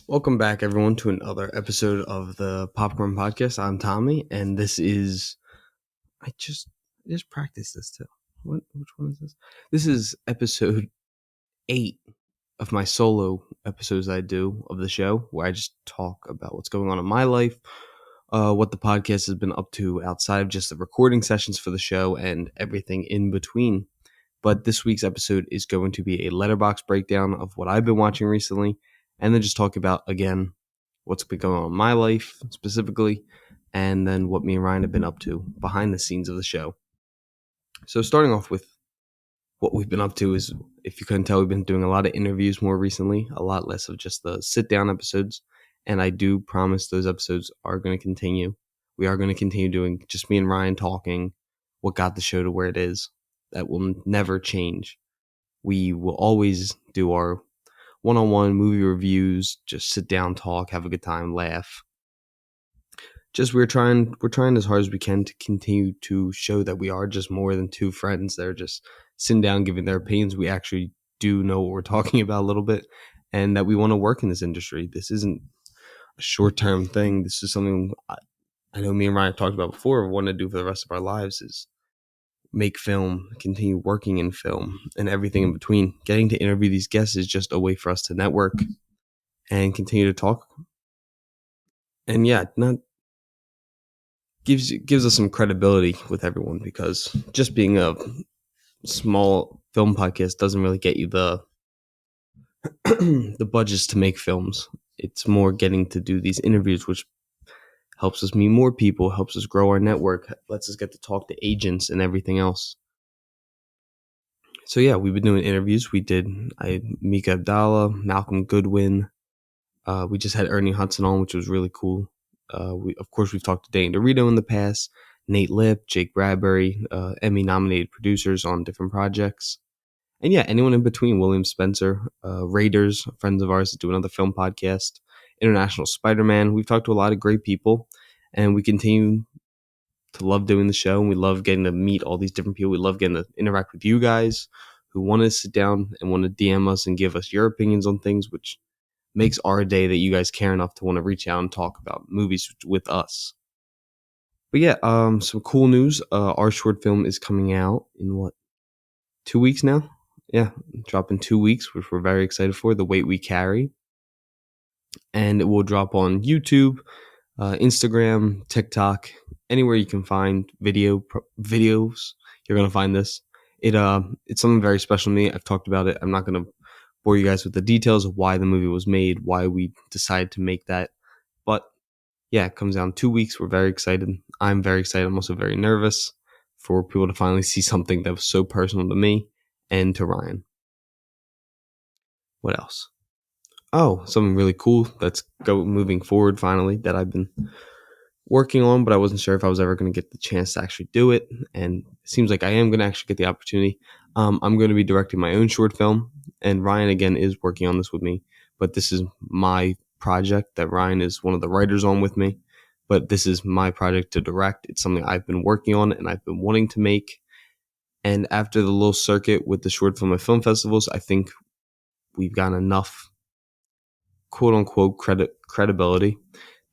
Welcome back, everyone, to another episode of the Popcorn Podcast. I'm Tommy, and this is I just practiced this too. Which one is this? This is episode 8 of my solo episodes I do of the show, where I just talk about what's going on in my life, what the podcast has been up to outside of just the recording sessions for the show, and everything in between. But this week's episode is going to be a Letterboxd breakdown of what I've been watching recently, and then just talk about, again, what's been going on in my life specifically, and then what me and Ryan have been up to behind the scenes of the show. So starting off with what we've been up to is, if you couldn't tell, we've been doing a lot of interviews more recently, a lot less of just the sit-down episodes, and I do promise those episodes are going to continue. We are going to continue doing just me and Ryan talking, what got the show to where it is. That will never change. We will always do our one-on-one movie reviews, just sit down, talk, have a good time, laugh. Just we're trying as hard as we can to continue to show that we are just more than two friends that are just sitting down giving their opinions. We actually do know what we're talking about a little bit, and that we want to work in this industry. This isn't a short-term thing. This is something I know me and Ryan talked about before. We want to do for the rest of our lives is make film, continue working in film, and everything in between. Getting to interview these guests is just a way for us to network and continue to talk. And yeah, gives us some credibility with everyone, because just being a small film podcast doesn't really get you the the budgets to make films. It's more getting to do these interviews, which helps us meet more people, helps us grow our network, lets us get to talk to agents and everything else. So yeah, we've been doing interviews. I had Mika Abdallah, Malcolm Goodwin. We just had Ernie Hudson on, which was really cool. We've talked to Danny DeRito in the past, Nate Lip, Jake Bradbury, Emmy-nominated producers on different projects. And yeah, anyone in between, William Spencer, Raiders, friends of ours that do another film podcast, International Spider-Man. We've talked to a lot of great people, and we continue to love doing the show, and we love getting to meet all these different people. We love getting to interact with you guys who want to sit down and want to DM us and give us your opinions on things, which makes our day that you guys care enough to want to reach out and talk about movies with us. But yeah, some cool news. Our short film is coming out in 2 weeks now? Yeah, drop in 2 weeks, which we're very excited for, The Weight We Carry. And it will drop on YouTube, Instagram, TikTok, anywhere you can find videos. You're going to find this. It's something very special to me. I've talked about it. I'm not going to bore you guys with the details of why the movie was made, why we decided to make that. But yeah, it comes out in 2 weeks. We're very excited. I'm very excited. I'm also very nervous for people to finally see something that was so personal to me and to Ryan. What else? Oh, something really cool that's moving forward finally that I've been working on, but I wasn't sure if I was ever going to get the chance to actually do it. And it seems like I am going to actually get the opportunity. I'm going to be directing my own short film, and Ryan, again, is working on this with me. But this is my project that Ryan is one of the writers on with me. But this is my project to direct. It's something I've been working on and I've been wanting to make. And after the little circuit with the short film and film festivals, I think we've gotten enough quote unquote credibility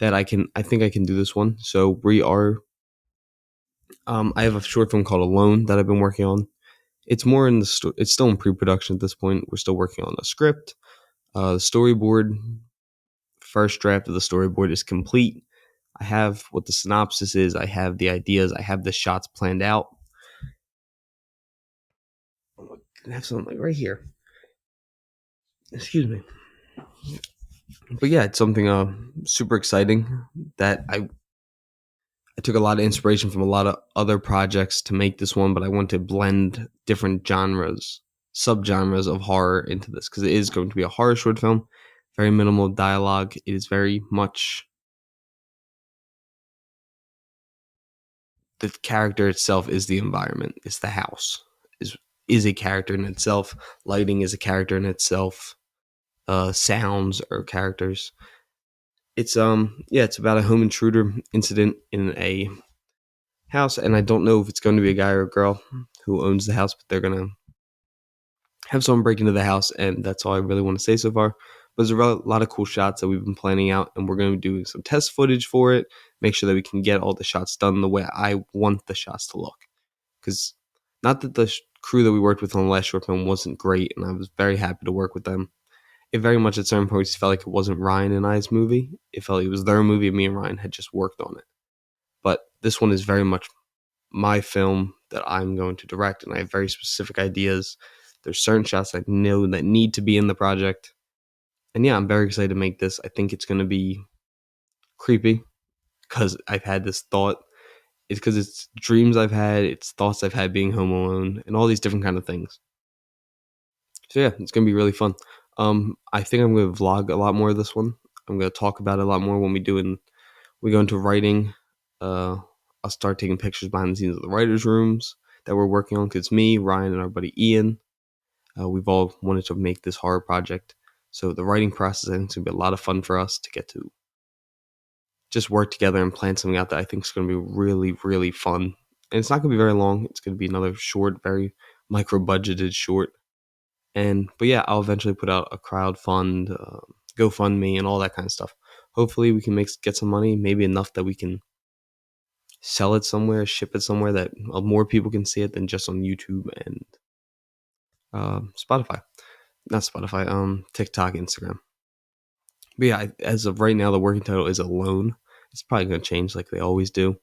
that I think I can do this one. So we are, I have a short film called Alone that I've been working on. It's more in it's still in pre-production at this point. We're still working on the script, the storyboard. First draft of the storyboard is complete. I have what the synopsis is. I have the ideas. I have the shots planned out. I have something right here. Excuse me. But yeah, it's something super exciting that I took a lot of inspiration from a lot of other projects to make this one, but I want to blend different genres, subgenres of horror into this, because it is going to be a horror short film. Very minimal dialogue. It is very much the character itself is the environment. It's the house. Is a character in itself. Lighting is a character in itself. Sounds are characters. It's it's about a home intruder incident in a house, and I don't know if it's going to be a guy or a girl who owns the house, but they're gonna have someone break into the house, and that's all I really want to say so far. But there's a lot of cool shots that we've been planning out, and we're going to be doing some test footage for it, make sure that we can get all the shots done the way I want the shots to look. Because not that the crew that we worked with on the last short film wasn't great, and I was very happy to work with them. It very much at certain points felt like it wasn't Ryan and I's movie. It felt like it was their movie, and me and Ryan had just worked on it. But this one is very much my film that I'm going to direct, and I have very specific ideas. There's certain shots I know that need to be in the project. And yeah, I'm very excited to make this. I think it's going to be creepy because I've had this thought. It's because it's dreams I've had, it's thoughts I've had being home alone, and all these different kind of things. So yeah, it's going to be really fun. I think I'm going to vlog a lot more of this one. I'm going to talk about it a lot more when we go into writing. I'll start taking pictures behind the scenes of the writers' rooms that we're working on, because it's me, Ryan, and our buddy Ian. We've all wanted to make this horror project. So the writing process, I think, is going to be a lot of fun for us to get to just work together and plan something out that I think is going to be really, really fun. And it's not going to be very long. It's going to be another short, very micro-budgeted short. But yeah, I'll eventually put out a crowdfund, GoFundMe, and all that kind of stuff. Hopefully, we can get some money, maybe enough that we can sell it somewhere, ship it somewhere that more people can see it than just on YouTube and Spotify. Not Spotify, TikTok, Instagram. But yeah, as of right now, the working title is Alone. It's probably going to change like they always do.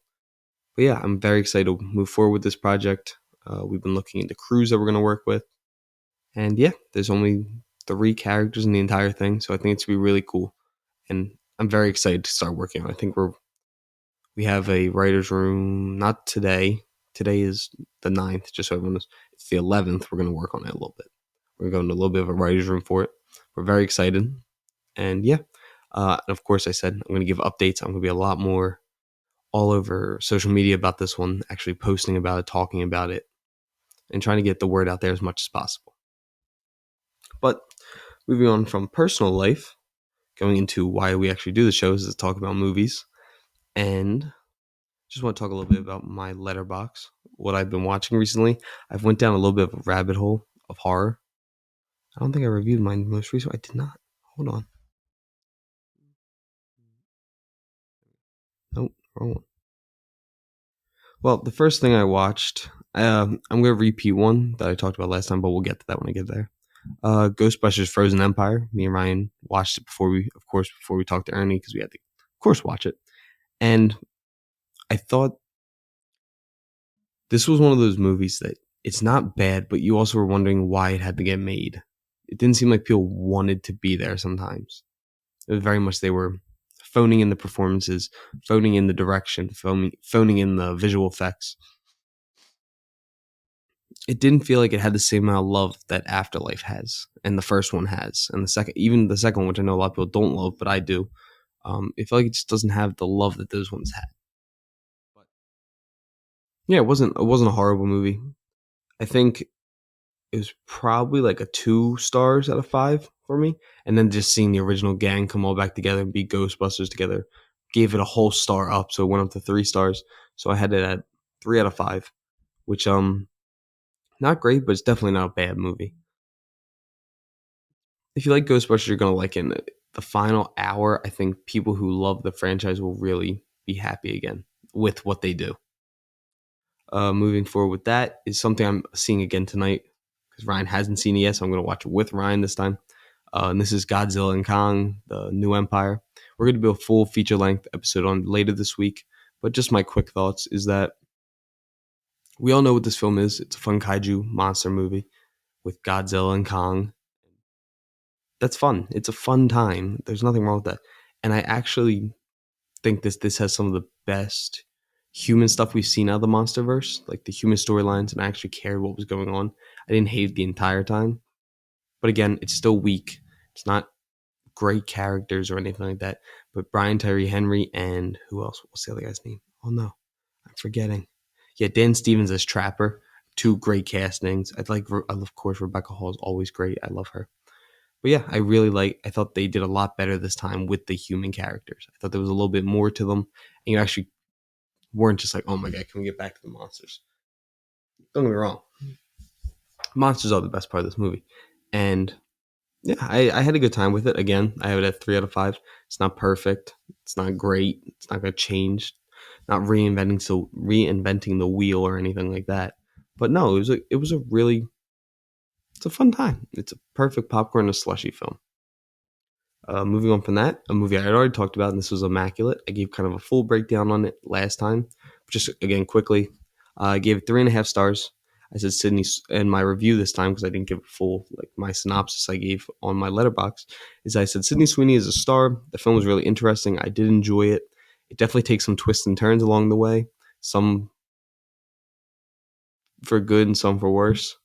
But yeah, I'm very excited to move forward with this project. We've been looking into crews that we're going to work with. And yeah, there's only 3 characters in the entire thing, so I think it's going to be really cool. And I'm very excited to start working on it. I think we have a writer's room, not today. Today is the 9th, just so everyone knows. It's the 11th. We're going to work on it a little bit. We're going to a little bit of a writer's room for it. We're very excited. And yeah, and of course, I said I'm going to give updates. I'm going to be a lot more all over social media about this one, actually posting about it, talking about it, and trying to get the word out there as much as possible. But moving on from personal life, going into why we actually do the shows is to talk about movies. And just want to talk a little bit about my Letterboxd, what I've been watching recently. I've went down a little bit of a rabbit hole of horror. I don't think I reviewed my most recent. I did not. Hold on. Nope, wrong one. Well, the first thing I watched, I'm going to repeat one that I talked about last time, but we'll get to that when I get there. Ghostbusters Frozen Empire. Me and Ryan watched it before we talked to Ernie, because we had to, of course, watch it. And I thought this was one of those movies that it's not bad, but you also were wondering why it had to get made. It didn't seem like people wanted to be there sometimes. It was very much they were phoning in the performances, phoning in the direction, phoning in the visual effects. It didn't feel like it had the same amount of love that Afterlife has, and the first one has, and even the second one, which I know a lot of people don't love, but I do. It felt like it just doesn't have the love that those ones had. But yeah, it wasn't a horrible movie. I think it was probably like a 2 stars out of 5 for me. And then just seeing the original gang come all back together and be Ghostbusters together gave it a whole star up. So it went up to 3 stars. So I had it at 3 out of 5, which not great, but it's definitely not a bad movie. If you like Ghostbusters, you're gonna like it. The final hour, I think people who love the franchise will really be happy again with what they do. Moving forward with that is something I'm seeing again tonight, because Ryan hasn't seen it yet, so I'm going to watch it with Ryan this time. And this is Godzilla and Kong, the New Empire. We're going to do a full feature-length episode on later this week, but just my quick thoughts is that we all know what this film is. It's a fun kaiju monster movie with Godzilla and Kong. That's fun. It's a fun time. There's nothing wrong with that. And I actually think this has some of the best human stuff we've seen out of the MonsterVerse, like the human storylines, and I actually cared what was going on. I didn't hate the entire time. But again, it's still weak. It's not great characters or anything like that. But Brian Tyree Henry and who else? What's the other guy's name? Oh no, I'm forgetting. Yeah, Dan Stevens as Trapper. 2 great castings. Of course, Rebecca Hall is always great. I love her. But yeah, I thought they did a lot better this time with the human characters. I thought there was a little bit more to them. And you actually weren't just like, oh my God, can we get back to the monsters? Don't get me wrong. Monsters are the best part of this movie. And Yeah, I had a good time with it. Again, I have it at 3 out of 5. It's not perfect. It's not great. It's not going to change. Not reinventing the wheel or anything like that. But no, it's a fun time. It's a perfect popcorn and slushy film. Moving on from that, a movie I had already talked about, and this was Immaculate. I gave kind of a full breakdown on it last time. Just again, quickly, I gave it 3.5 stars. I said Sydney, and my review this time, because I didn't give a full, like my synopsis I gave on my Letterboxd, is I said Sydney Sweeney is a star. The film was really interesting. I did enjoy it. It definitely takes some twists and turns along the way, some for good and some for worse.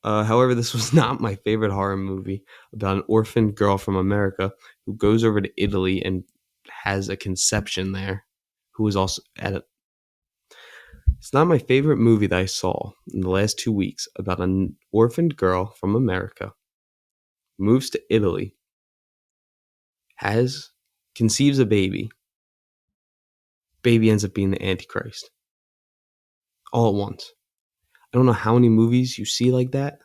However, this was not my favorite horror movie about an orphaned girl from America who goes over to Italy and has a conception there, who is also at a. It's not my favorite movie that I saw in the last 2 weeks about an orphaned girl from America, moves to Italy, has conceives a baby. Baby ends up being the Antichrist all at once. I don't know how many movies you see like that,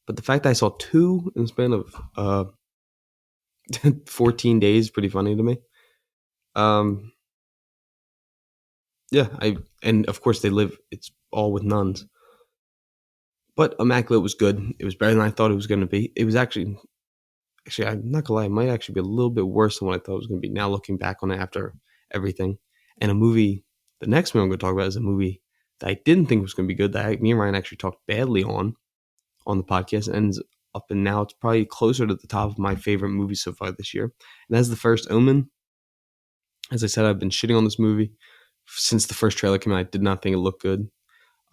but the fact that I saw two in the span of 14 days is pretty funny to me. Um, Yeah, I and of course they live. It's all with nuns. But Immaculate was good. It was better than I thought it was going to be. It was actually I'm not gonna lie, it might actually be a little bit worse than what I thought it was going to be. Now looking back on it after everything, and a movie. The next movie I'm going to talk about is a movie that I didn't think was going to be good. Me and Ryan actually talked badly on the podcast, and ends up and now it's probably closer to the top of my favorite movies so far this year. And that's The First Omen. As I said, I've been shitting on this movie since the first trailer came out. I did not think it looked good.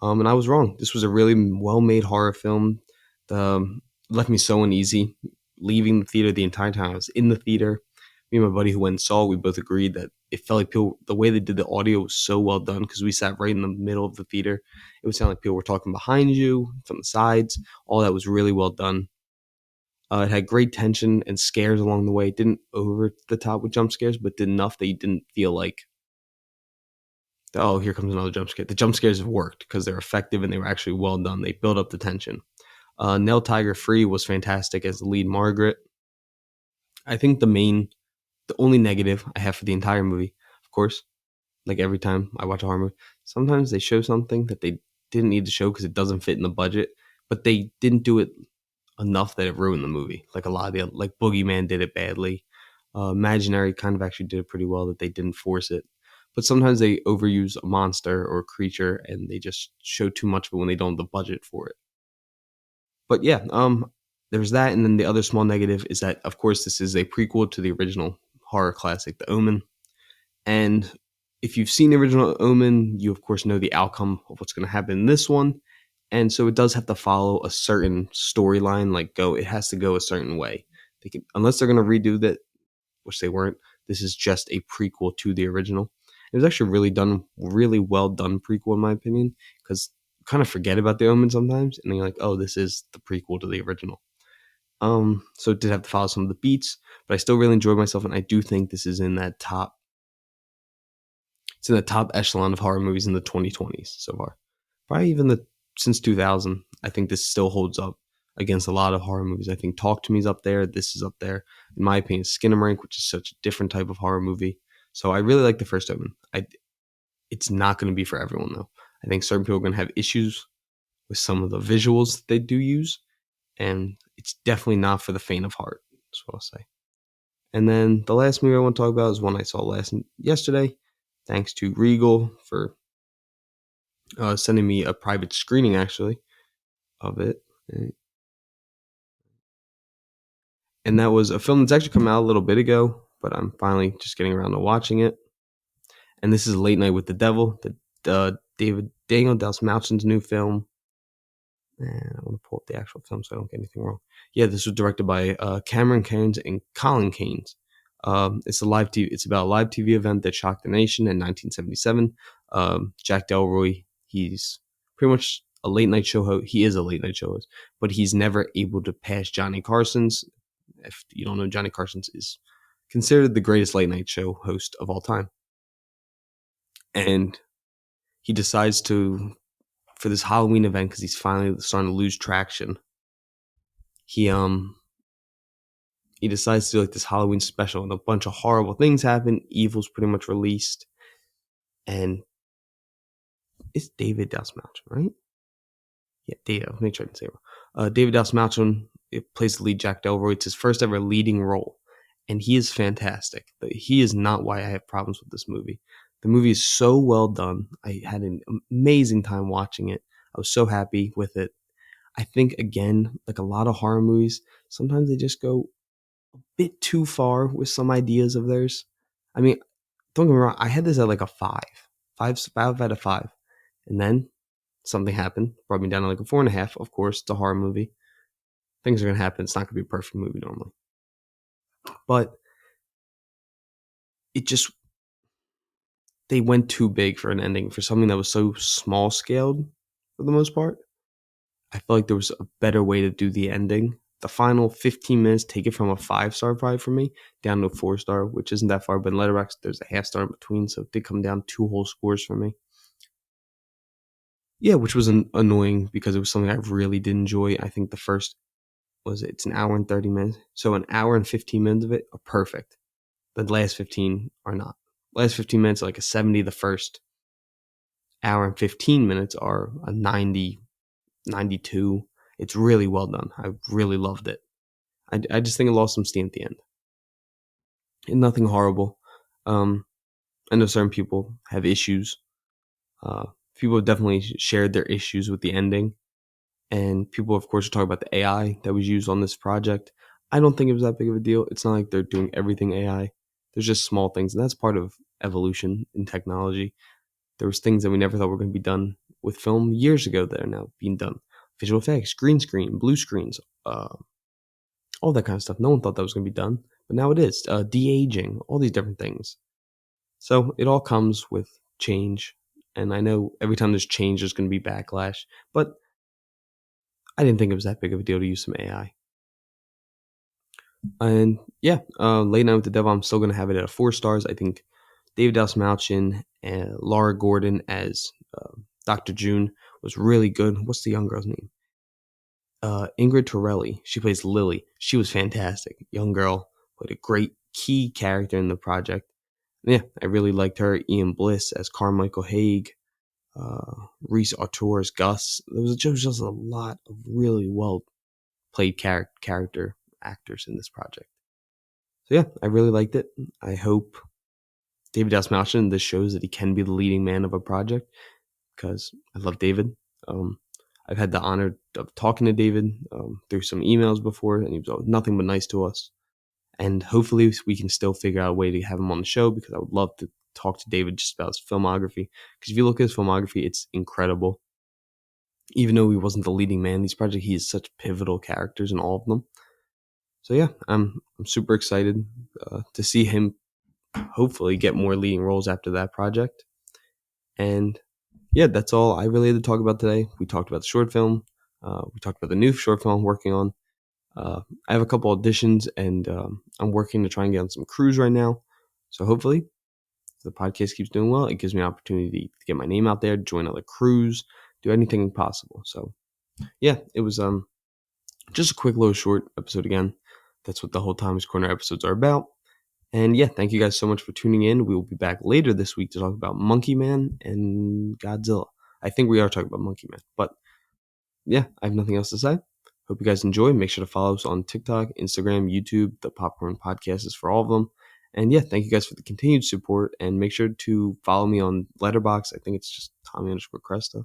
And I was wrong. This was a really well-made horror film. Left me so uneasy leaving the theater the entire time I was in the theater. Me and my buddy who went and saw, we both agreed that it felt like the way they did the audio was so well done because we sat right in the middle of the theater. It would sound like people were talking behind you, from the sides. All that was really well done. It had great tension and scares along the way. It didn't over the top with jump scares, but did enough that you didn't feel like, oh, here comes another jump scare. The jump scares have worked because they're effective and they were actually well done. They built up the tension. Nell Tiger Free was fantastic as the lead Margaret. I think the only negative I have for the entire movie, of course, like every time I watch a horror movie, sometimes they show something that they didn't need to show because it doesn't fit in the budget, but they didn't do it enough that it ruined the movie. Like a lot of like Boogeyman did it badly. Imaginary kind of actually did it pretty well that they didn't force it. But sometimes they overuse a monster or a creature and they just show too much of it when they don't have the budget for it. But yeah, there's that, and then the other small negative is that, of course, this is a prequel to the original horror classic, The Omen. And if you've seen the original Omen, you of course know the outcome of what's going to happen in this one. And so it does have to follow a certain storyline, it has to go a certain way. Unless they're going to redo that, which they weren't. This is just a prequel to the original. It was actually really well done prequel in my opinion, because you kind of forget about the Omen sometimes, and then you're like, oh, this is the prequel to the original. So it did have to follow some of the beats, but I still really enjoyed myself, and I do think this is in that top. It's in the top echelon of horror movies in the 2020s so far. Probably even since 2000. I think this still holds up against a lot of horror movies. I think Talk to Me's up there. This is up there. In my opinion, Skinamarink, which is such a different type of horror movie. So I really like The First Omen. It's not going to be for everyone though. I think certain people are going to have issues with some of the visuals that they do use, and it's definitely not for the faint of heart. That's what I'll say. And then the last movie I want to talk about is one I saw yesterday. Thanks to Regal for sending me a private screening, actually, of it. And that was a film that's actually come out a little bit ago, but I'm finally just getting around to watching it. And this is Late Night with the Devil, the Daniel Dalsmauchen's new film. And I want to pull up the actual film so I don't get anything wrong. Yeah, this was directed by Cameron Cairns and Colin Cairns. It's about a live TV event that shocked the nation in 1977. Jack Delroy, he's pretty much a late night show host. He is a late night show host, but he's never able to pass Johnny Carson's. If you don't know, Johnny Carson's is considered the greatest late night show host of all time. And he decides for this Halloween event, because he's finally starting to lose traction, he he decides to do like this Halloween special, and a bunch of horrible things happen. Evil's pretty much released, and it's David Dalsmouch, right? Yeah, David. I'll make sure I can say it wrong. David Dalsmouch plays the lead Jack Delroy. It's his first ever leading role, and he is fantastic. But he is not why I have problems with this movie. The movie is so well done. I had an amazing time watching it. I was so happy with it. I think, again, like a lot of horror movies, sometimes they just go a bit too far with some ideas of theirs. I mean, don't get me wrong, I had this at like a 5. 5 out of 5. And then something happened, brought me down to like a 4.5. Of course, it's a horror movie. Things are going to happen. It's not going to be a perfect movie normally. But it just, they went too big for an ending for something that was so small scaled for the most part. I feel like there was a better way to do the ending. The final 15 minutes take it from a 5-star probably for me down to a 4-star, which isn't that far. But in Letterboxd, there's a half star in between, so it did come down 2 whole scores for me. Yeah, which was annoying because it was something I really did enjoy. I think the first it's an hour and 30 minutes. So an hour and 15 minutes of it are perfect. The last 15 are not. Last 15 minutes are like a 70. The first hour and 15 minutes are a 90, 92. It's really well done. I really loved it. I just think it lost some steam at the end. And nothing horrible. I know certain people have issues. People have definitely shared their issues with the ending. And people, of course, are talking about the AI that was used on this project. I don't think it was that big of a deal. It's not like they're doing everything AI. There's just small things, and that's part of evolution in technology. There was things that we never thought were going to be done with film years ago that are now being done. Visual effects, green screen, blue screens, all that kind of stuff. No one thought that was going to be done, but now it is. De-aging, all these different things. So it all comes with change, and I know every time there's change, there's going to be backlash, but I didn't think it was that big of a deal to use some AI. And yeah, Late Night with the Devil, I'm still going to have it at a 4 stars. I think David Dalsmouch and Laura Gordon as Dr. June was really good. What's the young girl's name? Ingrid Torelli. She plays Lily. She was fantastic. Young girl, played a great key character in the project. Yeah, I really liked her. Ian Bliss as Carmichael Haig. Reese Artur as Gus. There was just a lot of really well played character actors in this project. So yeah, I really liked it. I hope David Dalsmouch, this shows that he can be the leading man of a project, because I love David. I've had the honor of talking to David through some emails before, and he was nothing but nice to us. And hopefully we can still figure out a way to have him on the show, because I would love to talk to David just about his filmography. Because if you look at his filmography, it's incredible. Even though he wasn't the leading man in these projects, he has such pivotal characters in all of them. So yeah, I'm super excited to see him hopefully get more leading roles after that project. And yeah, that's all I really had to talk about today. We talked about the short film. We talked about the new short film I'm working on. I have a couple auditions, and I'm working to try and get on some crews right now. So hopefully, if the podcast keeps doing well, it gives me an opportunity to get my name out there, join other crews, do anything possible. So yeah, it was just a quick little short episode again. That's what the whole Tommy's Corner episodes are about. And yeah, thank you guys so much for tuning in. We will be back later this week to talk about Monkey Man and Godzilla. I think we are talking about Monkey Man. But yeah, I have nothing else to say. Hope you guys enjoy. Make sure to follow us on TikTok, Instagram, YouTube. The Popcorn Podcast is for all of them. And yeah, thank you guys for the continued support. And make sure to follow me on Letterboxd. I think it's just Tommy_Cresta.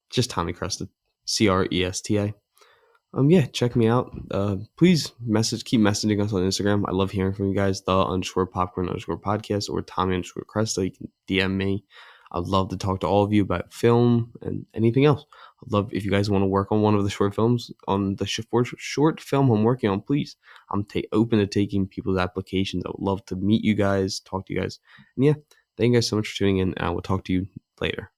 Just Tommy Cresta. Cresta. Yeah, check me out. Please keep messaging us on Instagram. I love hearing from you guys. _popcorn_podcast or Tommy_Cresta. You can DM me. I'd love to talk to all of you about film and anything else. I'd love if you guys want to work on one of the short films, on the short film I'm working on, please. I'm open to taking people's applications. I would love to meet you guys, talk to you guys. And yeah, thank you guys so much for tuning in, and I will talk to you later.